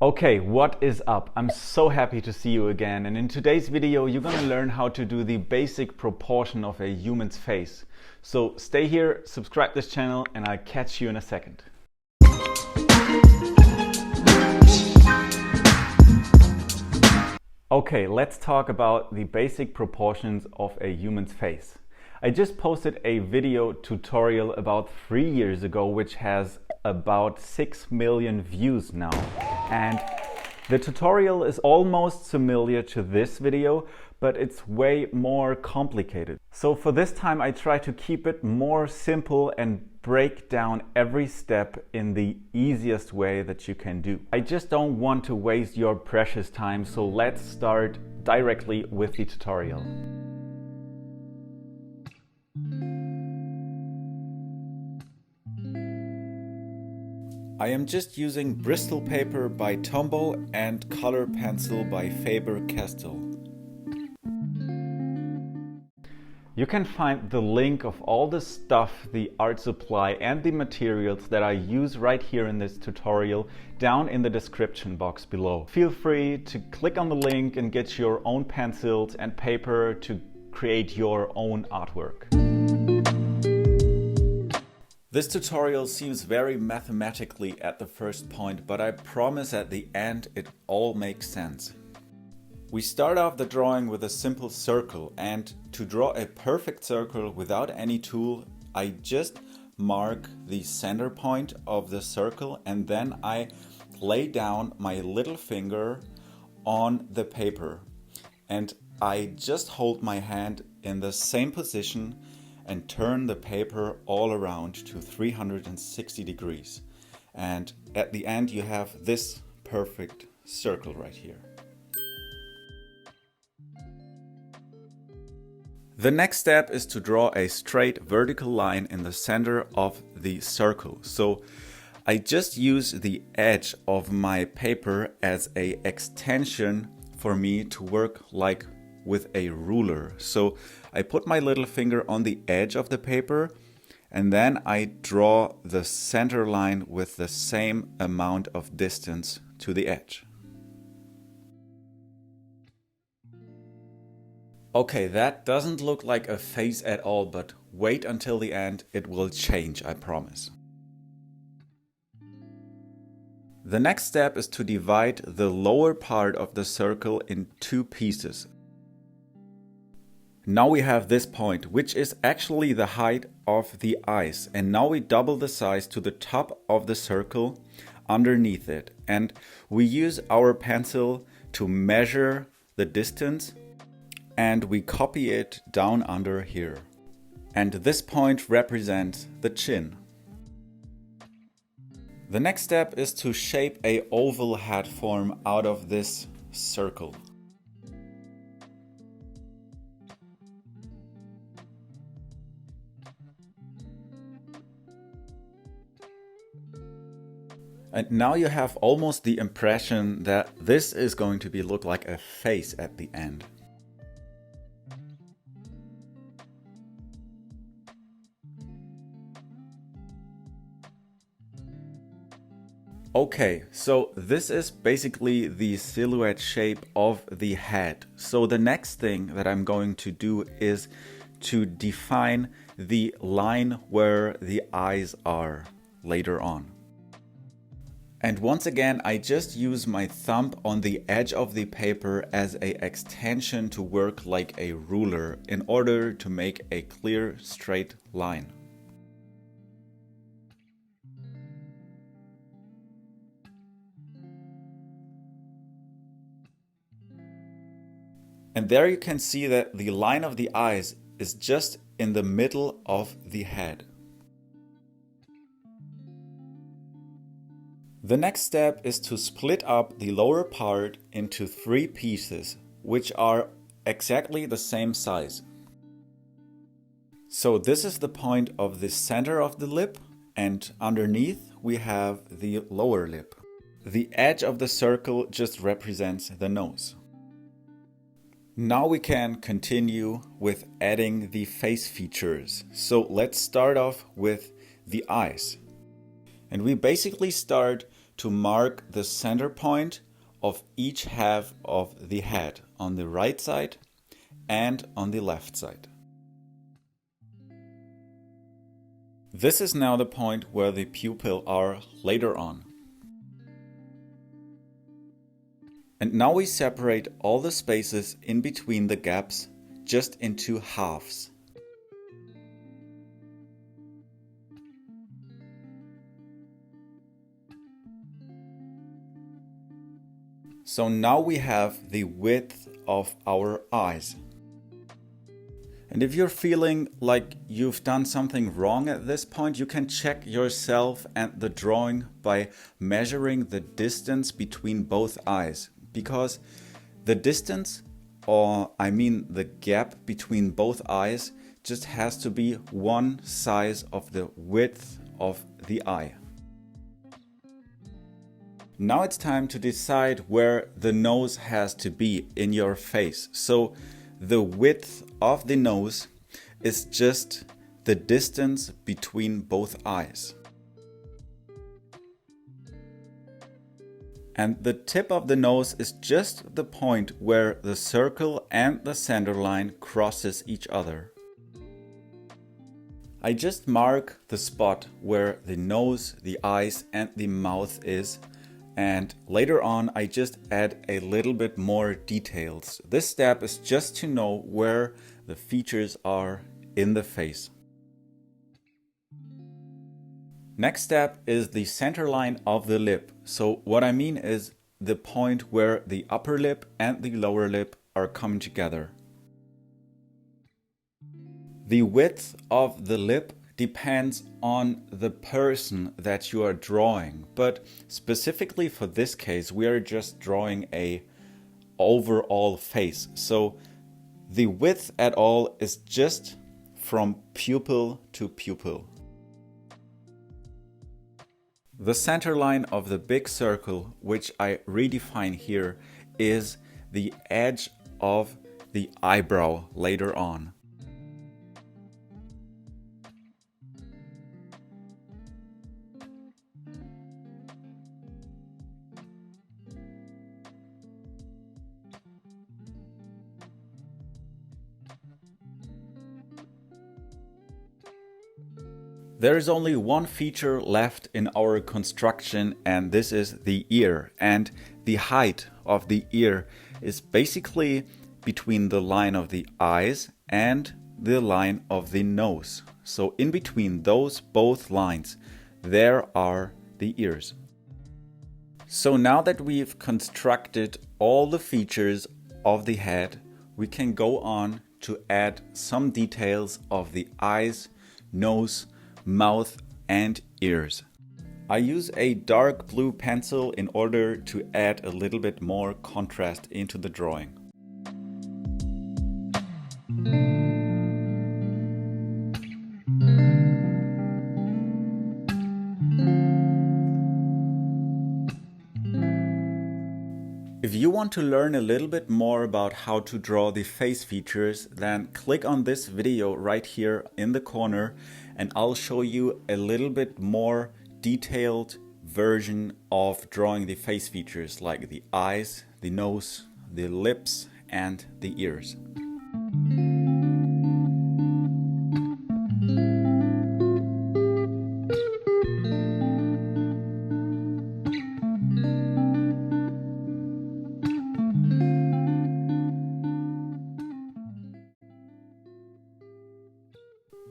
Okay, what is up? I'm so happy to see you again, and in today's video you're gonna learn how to do the basic proportion of a human's face. So stay here, subscribe this channel, and I'll catch you in a second. Okay, let's talk about the basic proportions of a human's face. I just posted a video tutorial about 3 years ago which has about 6 million views now, and the tutorial is almost similar to this video, but it's way more complicated. So for this time I try to keep it more simple and break down every step in the easiest way that you can do. I just don't want to waste your precious time, so let's start directly with the tutorial. I am just using Bristol paper by Tombow and Colorpencil by Faber-Castell. You can find the link of all the stuff, the art supply and the materials that I use right here in this tutorial down in the description box below. Feel free to click on the link and get your own pencils and paper to create your own artwork. This tutorial seems very mathematically at the first point, but I promise at the end it all makes sense. We start off the drawing with a simple circle, and to draw a perfect circle without any tool, I just mark the center point of the circle and then I lay down my little finger on the paper and I just hold my hand in the same position and turn the paper all around to 360 degrees. And at the end you have this perfect circle right here. The next step is to draw a straight vertical line in the center of the circle. So I just use the edge of my paper as an extension for me to work like with a ruler. So I put my little finger on the edge of the paper and then I draw the center line with the same amount of distance to the edge. Okay, that doesn't look like a face at all, but wait until the end, it will change, I promise. The next step is to divide the lower part of the circle in two pieces. Now we have this point, which is actually the height of the eyes, and now we double the size to the top of the circle underneath it, and we use our pencil to measure the distance and we copy it down under here. And this point represents the chin. The next step is to shape an oval head form out of this circle. And now you have almost the impression that this is going to look like a face at the end. Okay, so this is basically the silhouette shape of the head. So the next thing that I'm going to do is to define the line where the eyes are later on. And once again, I just use my thumb on the edge of the paper as an extension to work like a ruler in order to make a clear straight line. And there you can see that the line of the eyes is just in the middle of the head. The next step is to split up the lower part into 3 pieces, which are exactly the same size. So this is the point of the center of the lip, and underneath we have the lower lip. The edge of the circle just represents the nose. Now we can continue with adding the face features. So let's start off with the eyes. And we basically start to mark the center point of each half of the head on the right side and on the left side. This is now the point where the pupils are later on. And now we separate all the spaces in between the gaps just into halves. So now we have the width of our eyes. And if you're feeling like you've done something wrong at this point, you can check yourself and the drawing by measuring the distance between both eyes. Because the distance, or I mean the gap between both eyes, just has to be one size of the width of the eye. Now it's time to decide where the nose has to be in your face. So the width of the nose is just the distance between both eyes. And the tip of the nose is just the point where the circle and the center line crosses each other. I just mark the spot where the nose, the eyes and the mouth is, and later on I just add a little bit more details. This step is just to know where the features are in the face. Next step is the center line of the lip. So what I mean is the point where the upper lip and the lower lip are coming together. The width of the lip depends on the person that you are drawing, but specifically for this case we are just drawing a overall face. So the width at all is just from pupil to pupil. The center line of the big circle, which I redefine here, is the edge of the eyebrow later on. There is only one feature left in our construction, and this is the ear. And the height of the ear is basically between the line of the eyes and the line of the nose. So in between those both lines, there are the ears. So now that we've constructed all the features of the head, we can go on to add some details of the eyes, nose, mouth and ears. I use a dark blue pencil in order to add a little bit more contrast into the drawing. If you want to learn a little bit more about how to draw the face features, then click on this video right here in the corner and I'll show you a little bit more detailed version of drawing the face features like the eyes, the nose, the lips and the ears.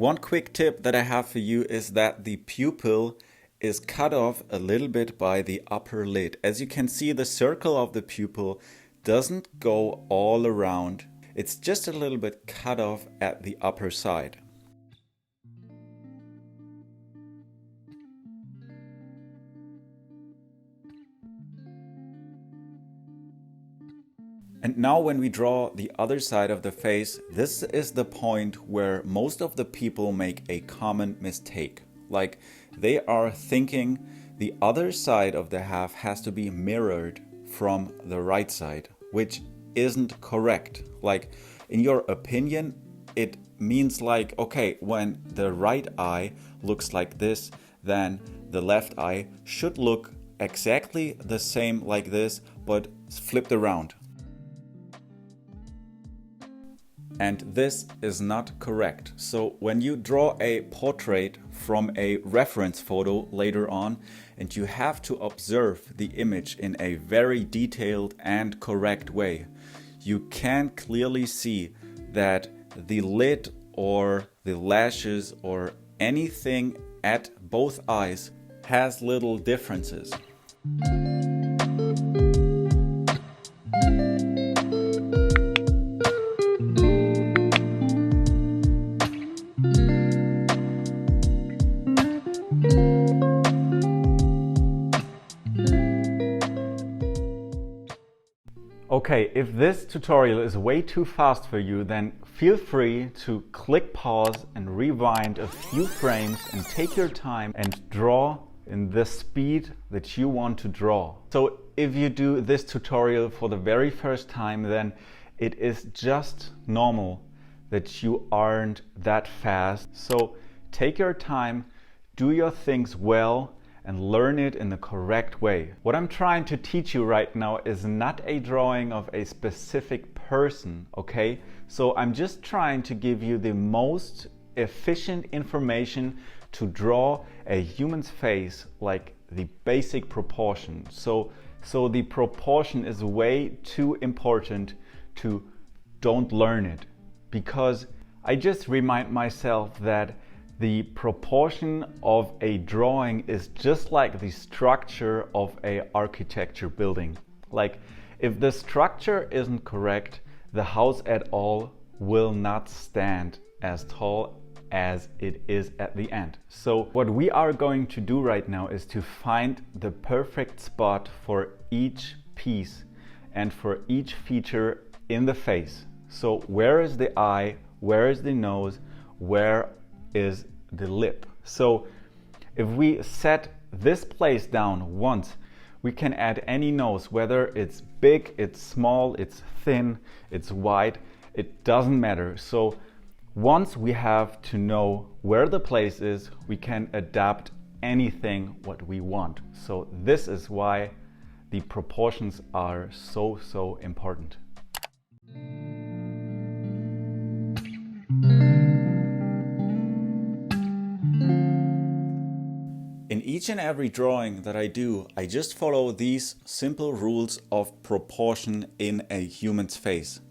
One quick tip that I have for you is that the pupil is cut off a little bit by the upper lid. As you can see, the circle of the pupil doesn't go all around. It's just a little bit cut off at the upper side. And now when we draw the other side of the face, this is the point where most of the people make a common mistake. Like they are thinking the other side of the half has to be mirrored from the right side, which isn't correct. Like in your opinion, it means like, okay, when the right eye looks like this, then the left eye should look exactly the same like this, but flipped around. And this is not correct. So when you draw a portrait from a reference photo later on, and you have to observe the image in a very detailed and correct way, you can clearly see that the lid or the lashes or anything at both eyes has little differences. Okay, if this tutorial is way too fast for you, then feel free to click pause and rewind a few frames and take your time and draw in the speed that you want to draw. So if you do this tutorial for the very first time, then it is just normal that you aren't that fast. So take your time, do your things well, and learn it in the correct way. What I'm trying to teach you right now is not a drawing of a specific person, okay? So I'm just trying to give you the most efficient information to draw a human's face, like the basic proportion. So the proportion is way too important to don't learn it, because I just remind myself that the proportion of a drawing is just like the structure of an architecture building. Like, if the structure isn't correct, the house at all will not stand as tall as it is at the end. So what we are going to do right now is to find the perfect spot for each piece and for each feature in the face. So where is the eye? Where is the nose? Where is the lip? So if we set this place down once, we can add any nose, whether it's big, it's small, it's thin, it's wide, it doesn't matter. So once we have to know where the place is, we can adapt anything what we want. So this is why the proportions are so important. In each and every drawing that I do, I just follow these simple rules of proportion in a human's face.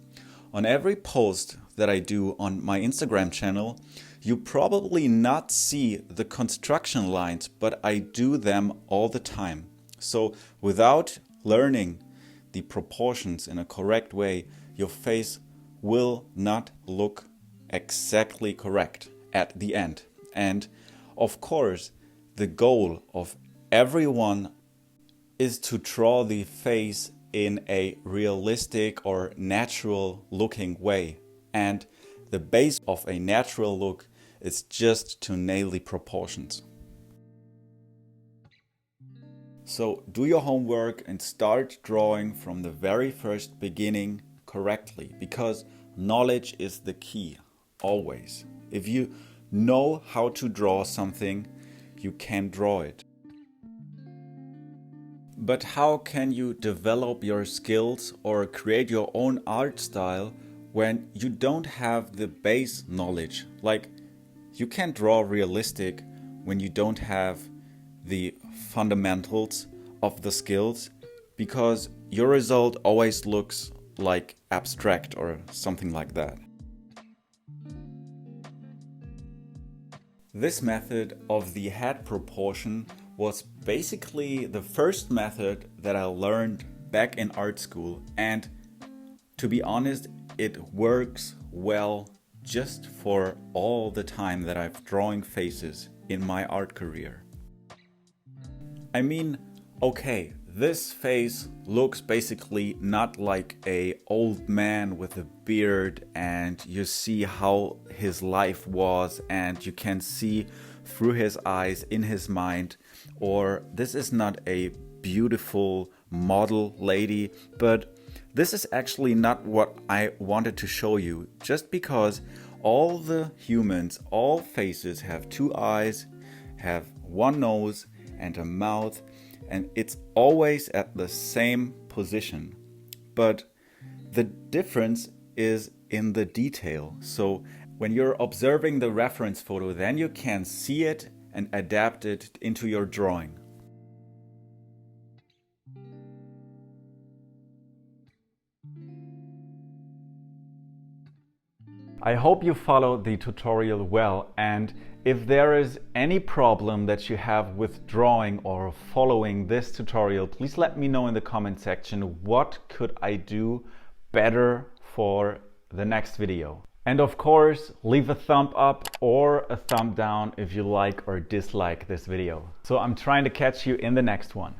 On every post that I do on my Instagram channel, you probably not see the construction lines, but I do them all the time. So without learning the proportions in a correct way, your face will not look exactly correct at the end. And of course, the goal of everyone is to draw the face in a realistic or natural looking way. And the base of a natural look is just to nail the proportions. So do your homework and start drawing from the very first beginning correctly, because knowledge is the key, always. If you know how to draw something, you can draw it. But how can you develop your skills or create your own art style when you don't have the base knowledge? Like, you can't draw realistic when you don't have the fundamentals of the skills, because your result always looks like abstract or something like that. This method of the head proportion was basically the first method that I learned back in art school, and to be honest, it works well just for all the time that I've drawing faces in my art career. I mean, okay, this face looks basically not like an old man with a beard, and you see how his life was and you can see through his eyes in his mind, or this is not a beautiful model lady, but this is actually not what I wanted to show you, just because all the humans, all faces have two eyes, have one nose and a mouth, and it's always at the same position. But the difference is in the detail. So when you're observing the reference photo, then you can see it and adapt it into your drawing. I hope you followed the tutorial well, and if there is any problem that you have with drawing or following this tutorial, please let me know in the comment section. What could I do better for the next video? And of course, leave a thumb up or a thumb down if you like or dislike this video. So I'm trying to catch you in the next one.